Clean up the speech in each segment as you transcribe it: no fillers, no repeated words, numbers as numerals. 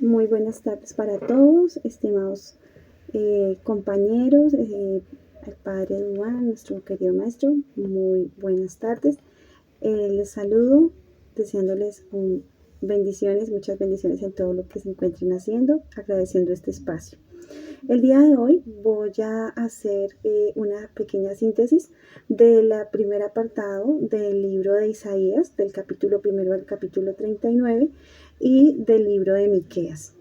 Muy buenas tardes para todos, estimados compañeros, al padre Duan, nuestro querido maestro. Muy buenas tardes. Les saludo deseándoles bendiciones, muchas bendiciones en todo lo que se encuentren haciendo, agradeciendo este espacio. El día de hoy voy a hacer una pequeña síntesis del primer apartado del libro de Isaías, del capítulo 1 al capítulo 39 y del libro de Miqueas.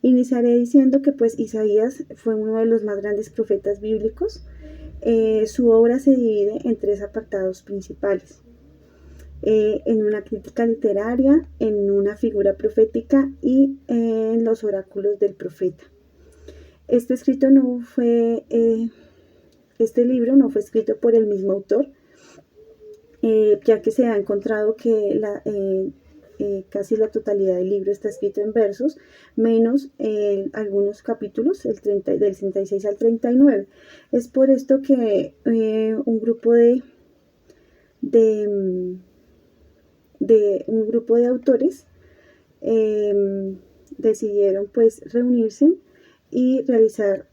Iniciaré diciendo que pues Isaías fue uno de los más grandes profetas bíblicos. Su obra se divide en 3 apartados principales. En una crítica literaria, en una figura profética y en los oráculos del profeta. Este libro no fue escrito por el mismo autor, ya que se ha encontrado que casi la totalidad del libro está escrito en versos, menos algunos capítulos, del 36 al 39. Es por esto que un grupo de autores decidieron pues reunirse y realizar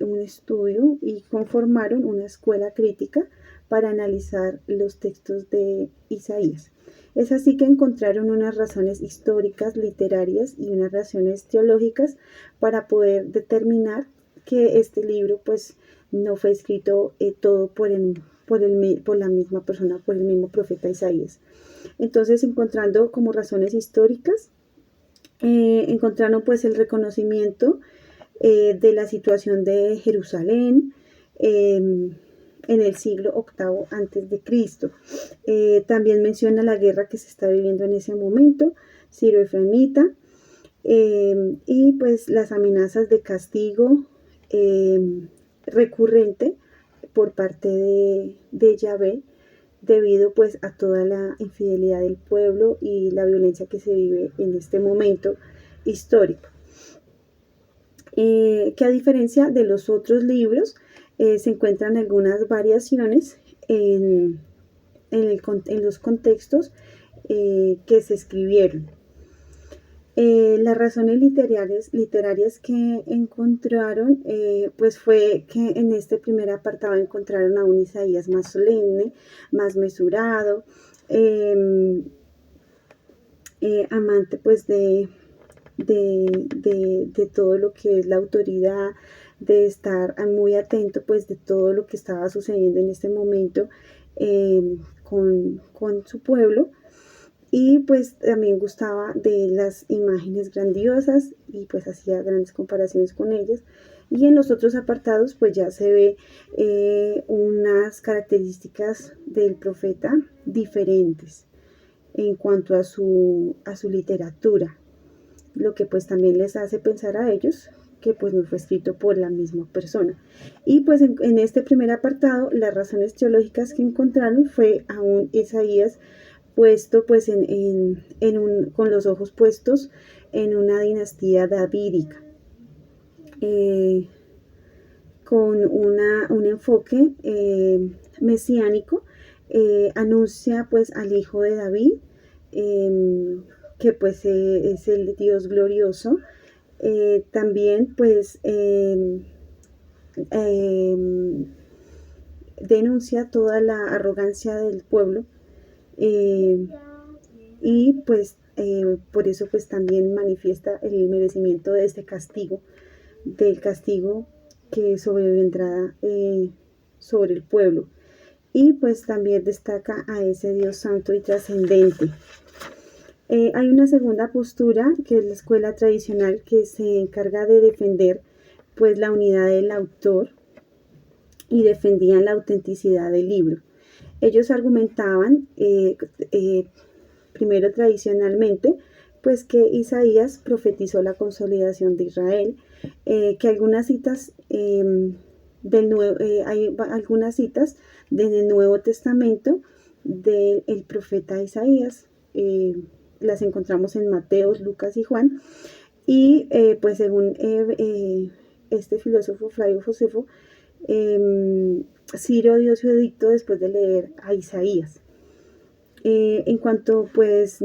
un estudio y conformaron una escuela crítica para analizar los textos de Isaías. Es así que encontraron unas razones históricas, literarias y unas razones teológicas para poder determinar que este libro pues no fue escrito todo por la misma persona, por el mismo profeta Isaías. Entonces, encontrando como razones históricas, encontraron pues el reconocimiento de la situación de Jerusalén en el siglo VIII antes de Cristo. También menciona la guerra que se está viviendo en ese momento, Siro-Efraimita, y pues las amenazas de castigo recurrente por parte de Yahvé, debido pues a toda la infidelidad del pueblo y la violencia que se vive en este momento histórico. Que a diferencia de los otros libros, se encuentran algunas variaciones en los contextos que se escribieron. Las razones literarias que encontraron pues fue que en este primer apartado encontraron a un Isaías más solemne, más mesurado, amante pues de todo lo que es la autoridad, de estar muy atento pues de todo lo que estaba sucediendo en este momento con su pueblo. Y pues también gustaba de las imágenes grandiosas y pues hacía grandes comparaciones con ellas. Y en los otros apartados pues ya se ve unas características del profeta diferentes en cuanto a su literatura, lo que pues también les hace pensar a ellos que pues no fue escrito por la misma persona. Y pues en este primer apartado las razones teológicas que encontraron fue a un Isaías puesto pues con los ojos puestos en una dinastía davídica, con un enfoque mesiánico. Anuncia pues al hijo de David, que pues es el Dios glorioso. También pues denuncia toda la arrogancia del pueblo, y pues por eso pues también manifiesta el merecimiento de este castigo, del castigo que sobrevendrá sobre el pueblo. Y pues también destaca a ese Dios santo y trascendente. Hay una segunda postura, que es la escuela tradicional, que se encarga de defender pues la unidad del autor y defendían la autenticidad del libro. Ellos argumentaban, primero tradicionalmente, pues que Isaías profetizó la consolidación de Israel, que algunas citas hay algunas citas del Nuevo Testamento del profeta Isaías, las encontramos en Mateo, Lucas y Juan, y pues según este filósofo Flavio Josefo, Ciro dio su edicto después de leer a Isaías. En cuanto pues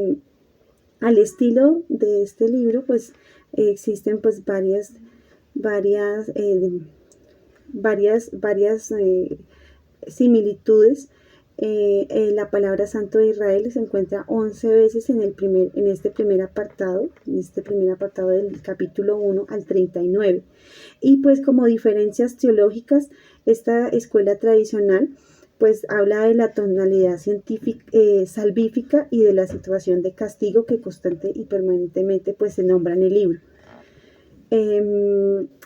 Al estilo de este libro, pues existen pues varias, similitudes. La palabra Santo de Israel se encuentra 11 veces en este primer apartado del capítulo 1 al 39. Y pues como diferencias teológicas, esta escuela tradicional pues habla de la tonalidad científica, salvífica y de la situación de castigo que constante y permanentemente pues se nombra en el libro.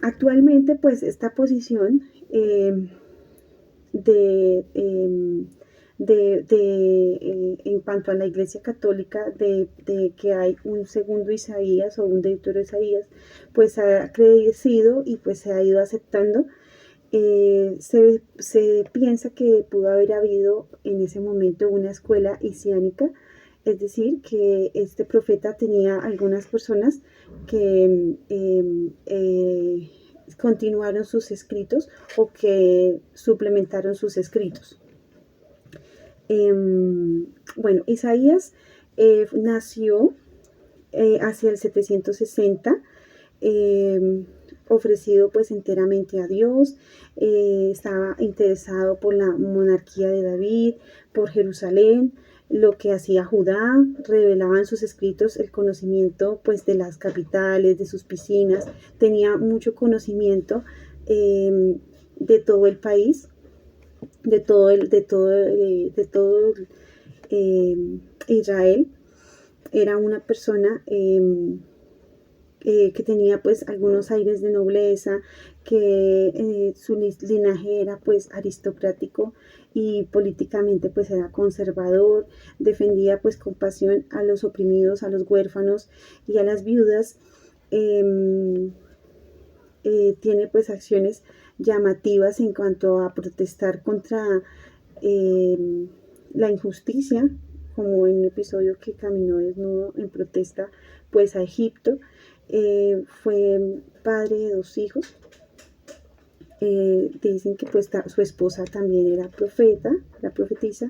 Actualmente pues esta posición en cuanto a la Iglesia Católica, de que hay un segundo Isaías o un deutero Isaías, pues ha crecido y pues se ha ido aceptando. Se piensa que pudo haber habido en ese momento una escuela isiánica, es decir, que este profeta tenía algunas personas que continuaron sus escritos o que suplementaron sus escritos. Bueno, Isaías nació hacia el 760, ofrecido pues enteramente a Dios, estaba interesado por la monarquía de David, por Jerusalén, lo que hacía Judá, revelaba en sus escritos el conocimiento pues de las capitales, de sus piscinas, tenía mucho conocimiento de todo el país, de todo Israel. Era una persona que tenía pues algunos aires de nobleza, que su linaje era pues aristocrático y políticamente pues era conservador, defendía pues con pasión a los oprimidos, a los huérfanos y a las viudas. Tiene pues acciones llamativas en cuanto a protestar contra la injusticia, como en el episodio que caminó desnudo en protesta pues a Egipto. Fue padre de 2 hijos. Dicen que pues su esposa también era profetisa,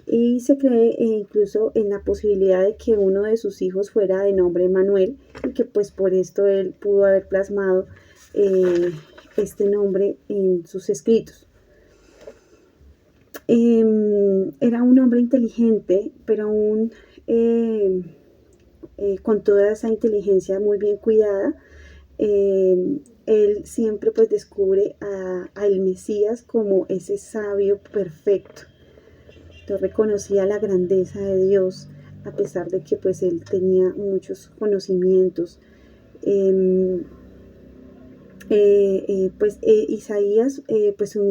y se cree incluso en la posibilidad de que uno de sus hijos fuera de nombre Manuel y que pues por esto él pudo haber plasmado este nombre en sus escritos. Era un hombre inteligente, pero aún con toda esa inteligencia muy bien cuidada, él siempre pues descubre al Mesías como ese sabio perfecto. Entonces reconocía la grandeza de Dios, a pesar de que pues él tenía muchos conocimientos. Isaías, pues su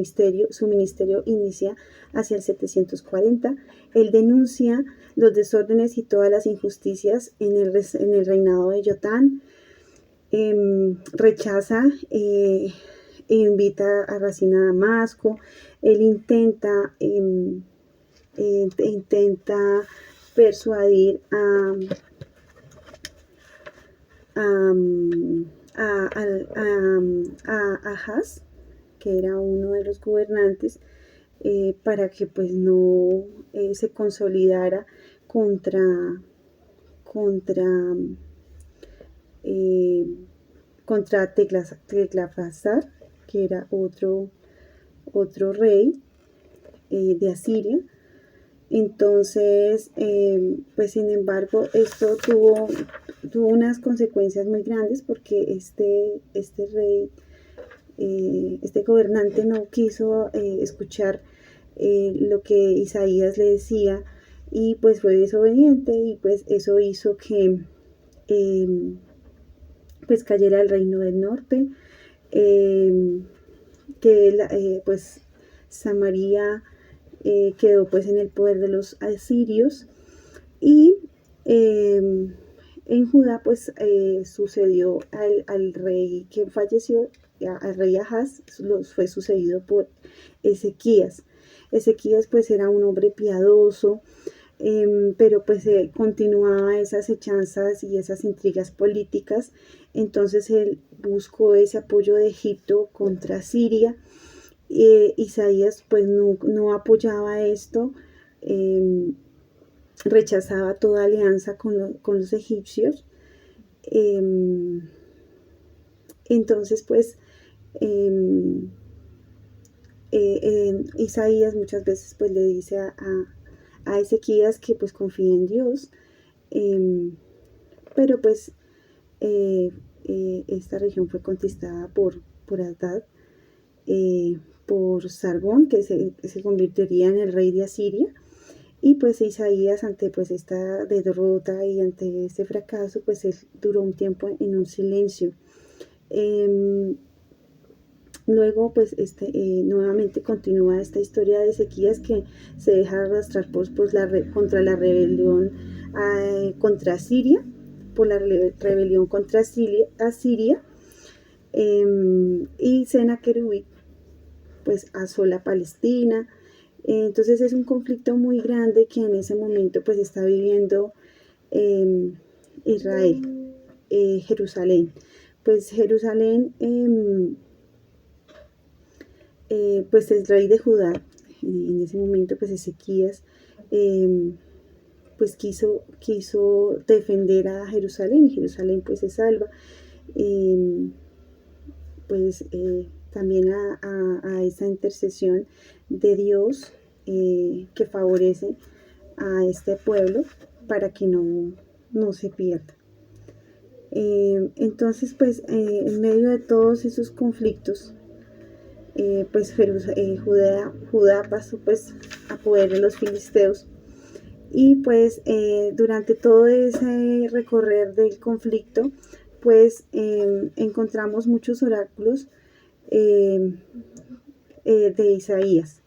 ministerio inicia hacia el 740. Él denuncia los desórdenes y todas las injusticias en el reinado de Jotán. Rechaza e invita a Racine a Damasco. Él intenta persuadir a Ahaz, que era uno de los gobernantes, para que pues no se consolidara contra Tiglath-Pileser, que era otro rey de Asiria. Entonces, pues sin embargo, esto tuvo unas consecuencias muy grandes, porque este rey, este gobernante no quiso escuchar lo que Isaías le decía, y pues fue desobediente, y pues eso hizo que pues cayera el reino del norte, que pues Samaria quedó pues en el poder de los asirios, y en Judá pues sucedió al rey que falleció, al rey Ahaz, fue sucedido por Ezequías. Ezequías pues era un hombre piadoso, pero pues continuaba esas hechanzas y esas intrigas políticas. Entonces él buscó ese apoyo de Egipto contra Siria. Isaías pues no apoyaba esto, rechazaba toda alianza con los egipcios. Entonces, pues, Isaías muchas veces pues le dice a Ezequías que pues confíe en Dios, pero pues esta región fue conquistada por Hadad, por Sargón, que se convertiría en el rey de Asiria. Y pues Isaías, ante pues esta derrota y ante este fracaso, pues él duró un tiempo en un silencio. Luego, pues, nuevamente continúa esta historia de Ezequías, que se deja arrastrar contra la rebelión contra Siria, por la rebelión contra Asiria, y Sennacherib pues asola Palestina. Entonces es un conflicto muy grande que en ese momento pues está viviendo Israel, Jerusalén. Pues Jerusalén, pues el rey de Judá, en ese momento pues Ezequías, pues quiso defender a Jerusalén, y Jerusalén pues se salva. Pues también a esa intercesión de Dios, que favorece a este pueblo para que no se pierda. Entonces, pues en medio de todos esos conflictos, pues Judá pasó pues a poder de los filisteos, y pues durante todo ese recorrer del conflicto, pues encontramos muchos oráculos de Isaías.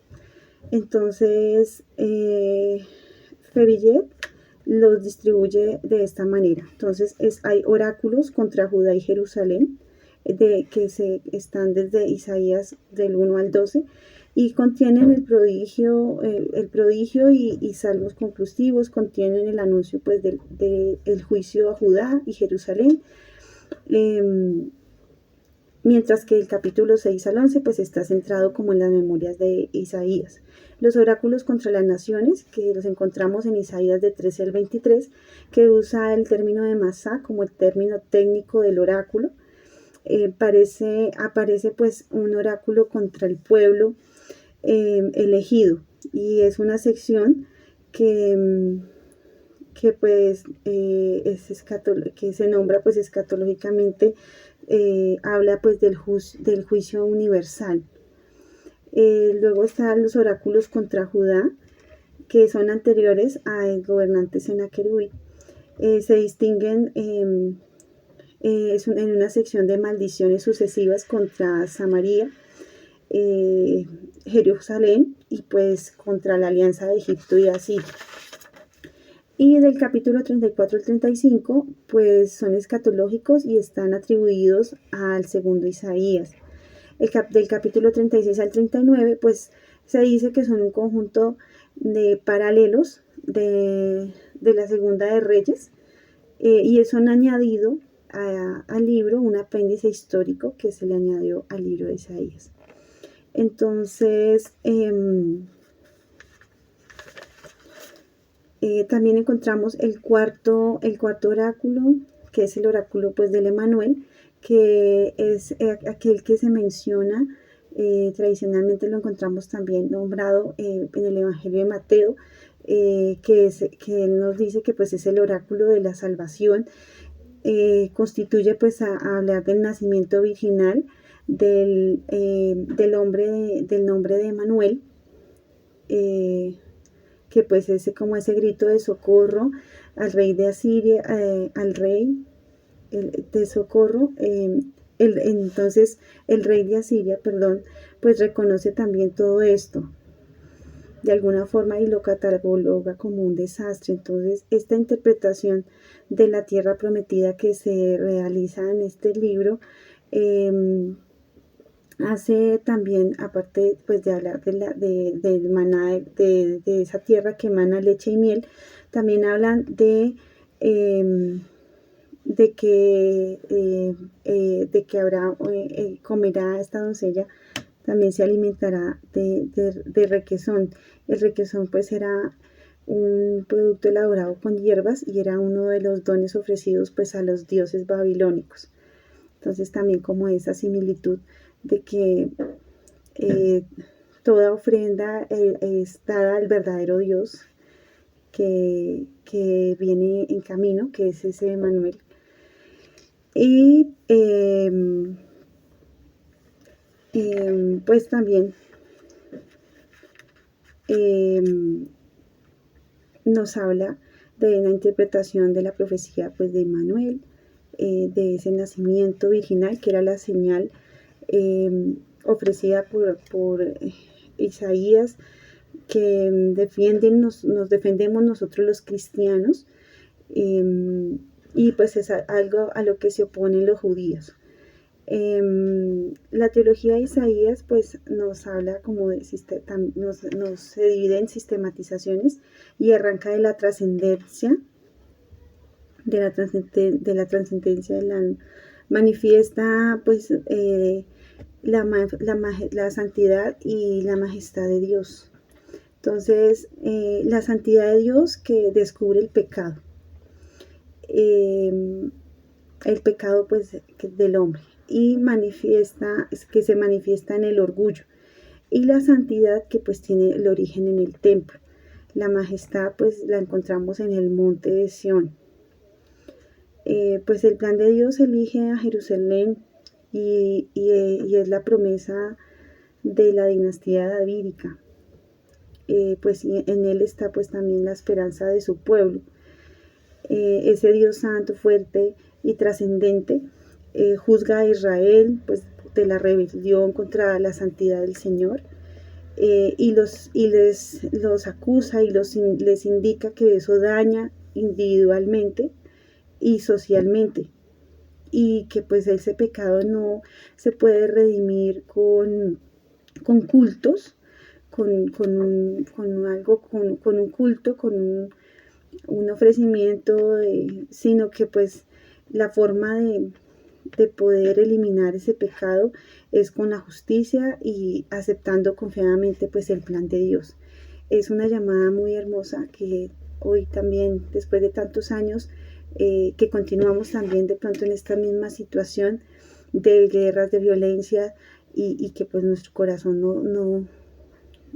Entonces, Febillet los distribuye de esta manera. Entonces, hay oráculos contra Judá y Jerusalén, que están desde Isaías del 1 al 12, y contienen el prodigio y salmos conclusivos, contienen el anuncio pues del juicio a Judá y Jerusalén. Mientras que el capítulo 6 al 11 pues está centrado como en las memorias de Isaías. Los oráculos contra las naciones, que los encontramos en Isaías de 13 al 23, que usa el término de Masá como el término técnico del oráculo. Aparece pues un oráculo contra el pueblo elegido, y es una sección que pues que se nombra pues escatológicamente, habla pues del juicio universal. Luego están los oráculos contra Judá, que son anteriores al gobernante Sennacherib. Se distinguen en una sección de maldiciones sucesivas contra Samaria, Jerusalén, y pues contra la alianza de Egipto y Asiria. Y del capítulo 34 al 35, pues son escatológicos y están atribuidos al segundo Isaías. Del capítulo 36 al 39, pues se dice que son un conjunto de paralelos de la segunda de Reyes, y eso han añadido al libro un apéndice histórico que se le añadió al libro de Isaías. Entonces, también encontramos el cuarto oráculo, que es el oráculo pues del Emanuel, que es aquel que se menciona, tradicionalmente lo encontramos también nombrado en el Evangelio de Mateo, que él nos dice que pues es el oráculo de la salvación. Constituye pues a hablar del nacimiento virginal del nombre de Emanuel, que pues como ese grito de socorro al rey de Asiria, al rey de socorro. Entonces el rey de Asiria, pues reconoce también todo esto de alguna forma y lo cataloga como un desastre. Entonces esta interpretación de la tierra prometida que se realiza en este libro, hace también, aparte pues de hablar del maná, de esa tierra que emana leche y miel, también hablan de que comerá esta doncella, también se alimentará de requesón. El requesón pues era un producto elaborado con hierbas y era uno de los dones ofrecidos pues a los dioses babilónicos. Entonces también como esa similitud de que toda ofrenda es dada al verdadero Dios que viene en camino, que es ese Emmanuel. Y pues también nos habla de la interpretación de la profecía pues, de Emmanuel, de ese nacimiento virginal que era la señal ofrecida por Isaías, que nos defendemos nosotros los cristianos, y pues es algo a lo que se oponen los judíos. La teología de Isaías pues nos habla como de nos se divide en sistematizaciones y arranca de la trascendencia manifiesta pues la santidad y la majestad de Dios. Entonces la santidad de Dios que descubre el pecado pues del hombre y que se manifiesta en el orgullo, y la santidad que pues tiene el origen en el templo. La majestad pues la encontramos en el monte de Sión. Pues el plan de Dios elige a Jerusalén y es la promesa de la dinastía davídica. Pues en él está pues también la esperanza de su pueblo. Ese Dios santo, fuerte y trascendente, juzga a Israel pues, de la rebelión contra la santidad del Señor, y los acusa y les indica que eso daña individualmente y socialmente, y que pues ese pecado no se puede redimir con cultos, con un culto, con un ofrecimiento, sino que pues la forma de poder eliminar ese pecado es con la justicia y aceptando confiadamente pues el plan de Dios. Es una llamada muy hermosa que hoy también, después de tantos años, que continuamos también de pronto en esta misma situación de guerras, de violencia, y que pues nuestro corazón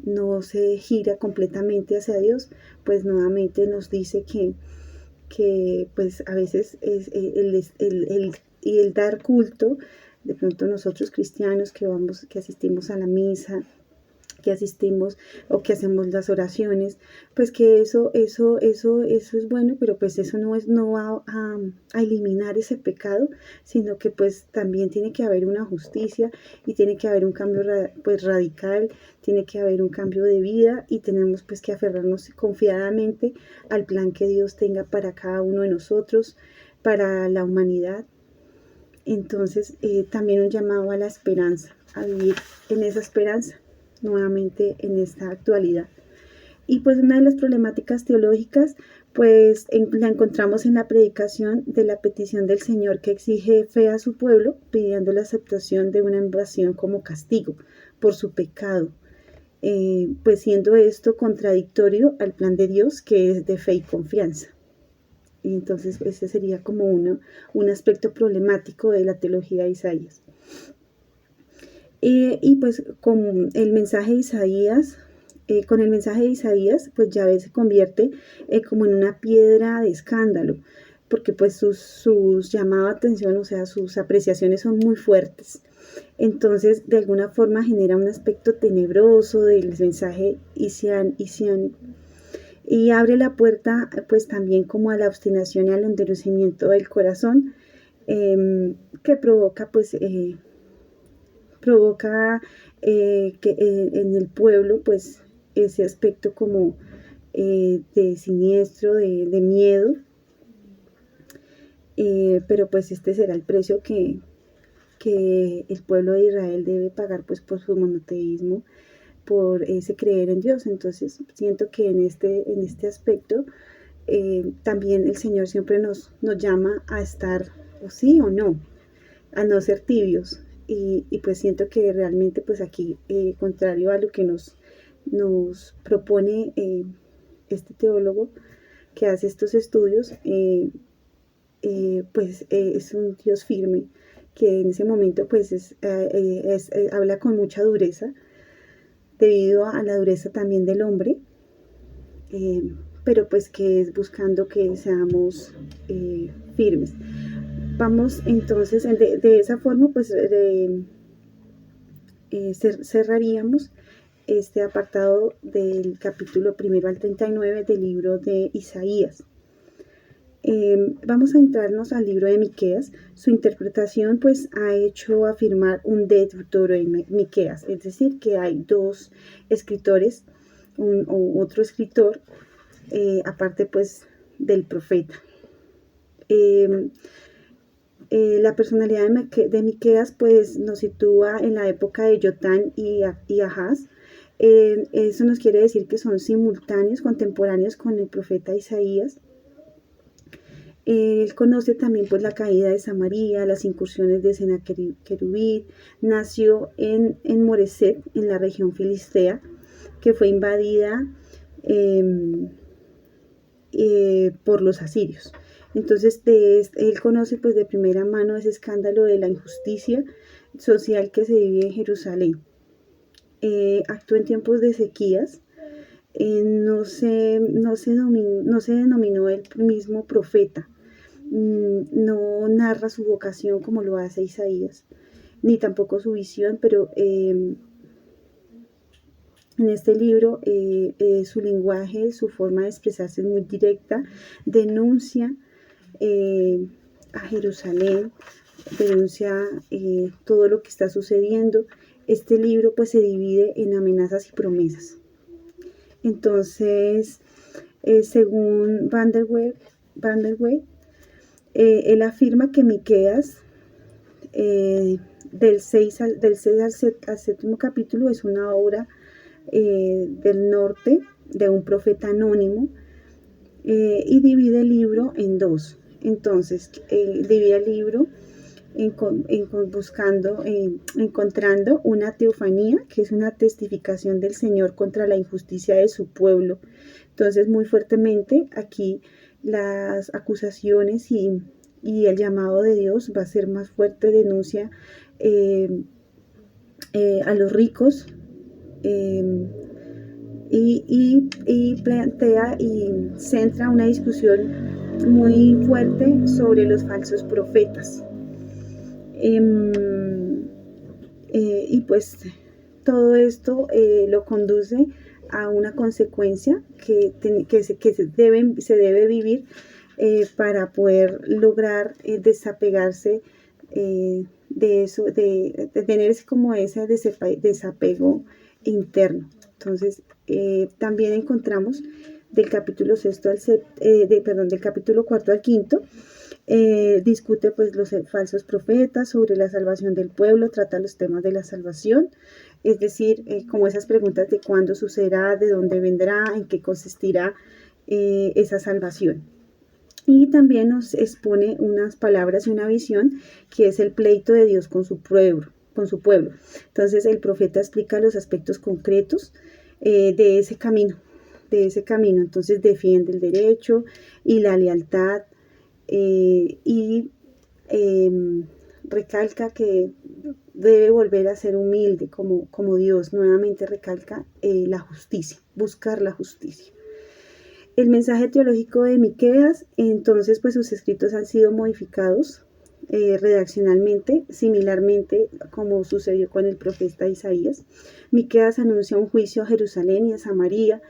no se gira completamente hacia Dios, pues nuevamente nos dice que pues a veces es el dar culto, de pronto nosotros cristianos que asistimos a la misa, que asistimos o que hacemos las oraciones, pues que eso es bueno, pero pues eso no va a eliminar ese pecado, sino que pues también tiene que haber una justicia y tiene que haber un cambio pues radical, tiene que haber un cambio de vida, y tenemos pues que aferrarnos confiadamente al plan que Dios tenga para cada uno de nosotros, para la humanidad. Entonces también un llamado a la esperanza, a vivir en esa esperanza nuevamente en esta actualidad. Y pues una de las problemáticas teológicas pues la encontramos en la predicación de la petición del Señor, que exige fe a su pueblo, pidiendo la aceptación de una invasión como castigo por su pecado, pues siendo esto contradictorio al plan de Dios, que es de fe y confianza. Y entonces ese sería como un aspecto problemático de la teología de Isaías. Y pues con el mensaje de Isaías, pues Yahvé se convierte como en una piedra de escándalo, porque pues sus llamados de atención, o sea, sus apreciaciones son muy fuertes. Entonces, de alguna forma genera un aspecto tenebroso del mensaje isiánico, y abre la puerta pues también como a la obstinación y al endurecimiento del corazón, que provoca que en el pueblo pues ese aspecto como de siniestro, de miedo, pero pues este será el precio que el pueblo de Israel debe pagar pues por su monoteísmo, por ese creer en Dios. Entonces siento que en este aspecto también el Señor siempre nos llama a estar o sí o no, a no ser tibios. Y pues siento que realmente pues aquí, contrario a lo que nos propone este teólogo que hace estos estudios, pues es un Dios firme, que en ese momento pues habla con mucha dureza, debido a la dureza también del hombre, pero pues que es buscando que seamos firmes. Vamos entonces, de esa forma pues cerraríamos este apartado del capítulo 1 al 39 del libro de Isaías. Vamos a entrarnos al libro de Miqueas. Su interpretación pues ha hecho afirmar un deutero en Miqueas, es decir, que hay dos escritores, otro escritor, aparte pues del profeta. La personalidad de Miqueas pues nos sitúa en la época de Jotán y Ahaz. Eso nos quiere decir que son simultáneos, contemporáneos con el profeta Isaías. Él conoce también pues la caída de Samaria, las incursiones de Sennacherib. Nació en Moreset, en la región filistea, que fue invadida por los asirios. Entonces él conoce pues de primera mano ese escándalo de la injusticia social que se vive en Jerusalén. Actuó en tiempos de sequías. No se denominó el mismo profeta, no narra su vocación como lo hace Isaías, ni tampoco su visión, pero en este libro su lenguaje, su forma de expresarse es muy directa, denuncia a Jerusalén, denuncia todo lo que está sucediendo. Este libro pues se divide en amenazas y promesas. Entonces, según Van der Weyck, él afirma que Miqueas, del 6 al 7 capítulo, es una obra del norte de un profeta anónimo, y divide el libro en dos. Entonces, divide el libro encontrando una teofanía, que es una testificación del Señor contra la injusticia de su pueblo. Entonces, muy fuertemente aquí las acusaciones y el llamado de Dios va a ser más fuerte, denuncia a los ricos, y plantea y centra una discusión muy fuerte sobre los falsos profetas. Y pues todo esto lo conduce a una consecuencia que se debe vivir para poder lograr desapegarse de eso, de tener como ese desapego interno. Entonces, también encontramos del capítulo 6 del capítulo 4 al 5, discute pues los falsos profetas, sobre la salvación del pueblo, trata los temas de la salvación, es decir, como esas preguntas de cuándo sucederá, de dónde vendrá, en qué consistirá esa salvación. Y también nos expone unas palabras y una visión que es el pleito de Dios con su pueblo. Entonces el profeta explica los aspectos concretos de ese camino. Entonces defiende el derecho y la lealtad, y recalca que debe volver a ser humilde como Dios. Nuevamente recalca la justicia, buscar la justicia. El mensaje teológico de Miqueas, entonces pues sus escritos han sido modificados redaccionalmente, similarmente como sucedió con el profeta Isaías. Miqueas anuncia un juicio a Jerusalén y a Samaria,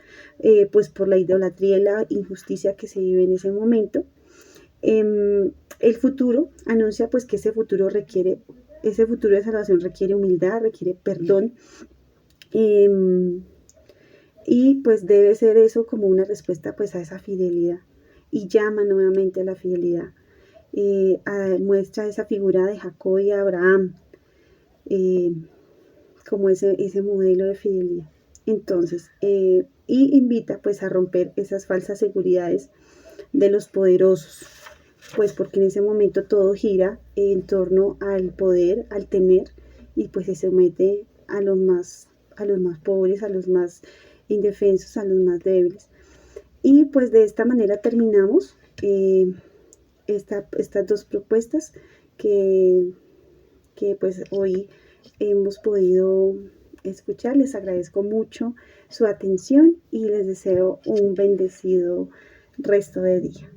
pues por la idolatría y la injusticia que se vive en ese momento. El futuro anuncia pues que ese futuro de salvación requiere humildad, requiere perdón, y pues debe ser eso como una respuesta pues a esa fidelidad, y llama nuevamente a la fidelidad. Muestra esa figura de Jacob y Abraham como ese modelo de fidelidad. Entonces, y invita pues a romper esas falsas seguridades de los poderosos, pues porque en ese momento todo gira en torno al poder, al tener, y pues se somete a los más pobres, a los más indefensos, a los más débiles. Y pues de esta manera terminamos estas dos propuestas que pues hoy hemos podido escuchar. Les agradezco mucho su atención y les deseo un bendecido resto de día.